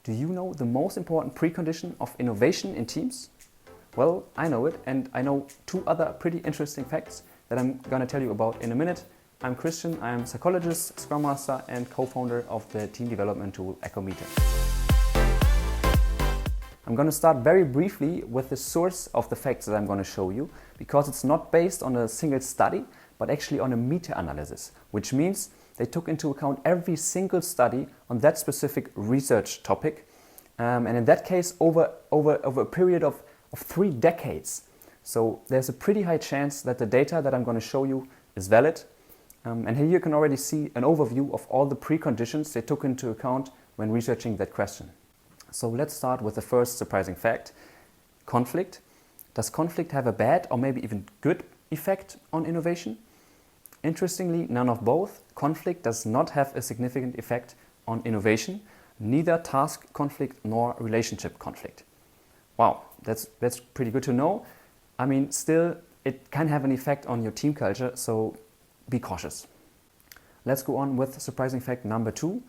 Do you know the most important precondition of innovation in teams? Well, I know it, and I know two other pretty interesting facts that I'm going to tell you about in a minute. I'm Christian, I'm Psychologist Scrum Master and co-founder of the team development tool Heidemeyer. I'm going to start very briefly with the source of the facts that I'm going to show you, because it's not based on a single study, but actually on a meta-analysis, which means they took into account every single study on that specific research topic, and in that case over a period of 3 decades. So there's a pretty high chance that the data that I'm going to show you is valid. And here you can already see an overview of all the preconditions they took into account when researching that question. So let's start with the first surprising fact: conflict. Does conflict have a bad or maybe even good effect on innovation? Interestingly, none of both. Conflict does not have a significant effect on innovation, neither task conflict nor relationship conflict. Wow, that's pretty good to know. I mean, still, it can have an effect on your team culture, so be cautious. Let's go on with surprising fact number 2.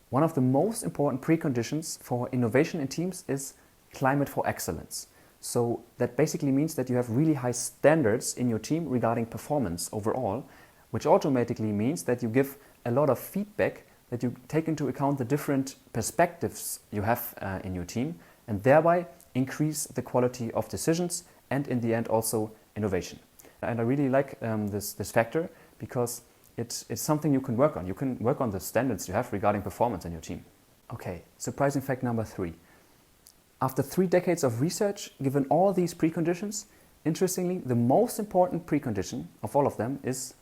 One of the most important preconditions for innovation in teams is climate for excellence. So that basically means that you have really high standards in your team regarding performance overall, which automatically means that you give a lot of feedback, that you take into account the different perspectives you have in your team, and thereby increase the quality of decisions and in the end also innovation. And I really like this factor, because it's something you can work on. You can work on the standards you have regarding performance in your team. Okay, surprising fact number 3. After 3 decades of research, given all these preconditions, interestingly, the most important precondition of all of them is...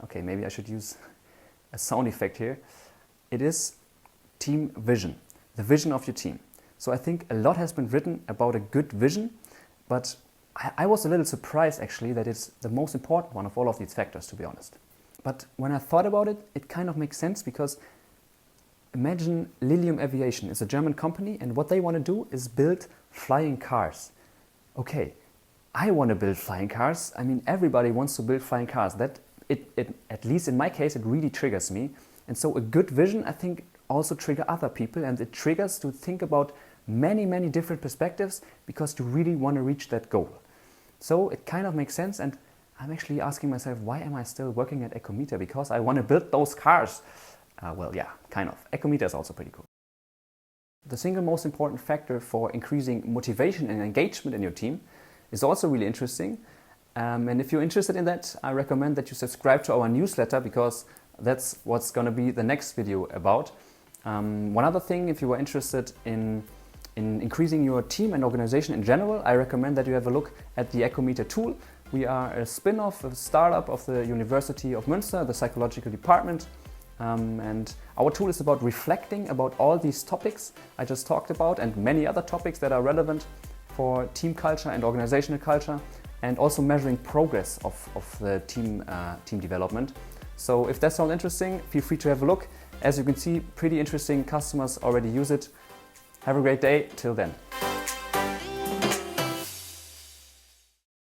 Okay, maybe I should use a sound effect here. It is team vision, the vision of your team. So I think a lot has been written about a good vision, but I was a little surprised actually that it's the most important one of all of these factors, to be honest. But when I thought about it, it kind of makes sense, because imagine Lilium Aviation is a German company, and what they want to do is build flying cars. Okay, I want to build flying cars. I mean, everybody wants to build flying cars. That at least in my case, it really triggers me. And so a good vision, I think, also trigger other people, and it triggers to think about many different perspectives, because you really want to reach that goal. So it kind of makes sense, and I'm actually asking myself, why am I still working at Heidemeyer? Because I want to build those cars. Well, yeah, kind of. Heidemeyer is also pretty cool. The single most important factor for increasing motivation and engagement in your team is also really interesting. And if you're interested in that, I recommend that you subscribe to our newsletter, because that's what's going to be the next video about. One other thing, if you are interested in increasing your team and organization in general, I recommend that you have a look at the Heidemeyer tool. We are a spin-off, a startup of the University of Münster, the psychological department. And our tool is about reflecting about all these topics I just talked about, and many other topics that are relevant for team culture and organizational culture, and also measuring progress of the team development. So if that's all interesting, feel free to have a look. As you can see, pretty interesting customers already use it. Have a great day. Till then.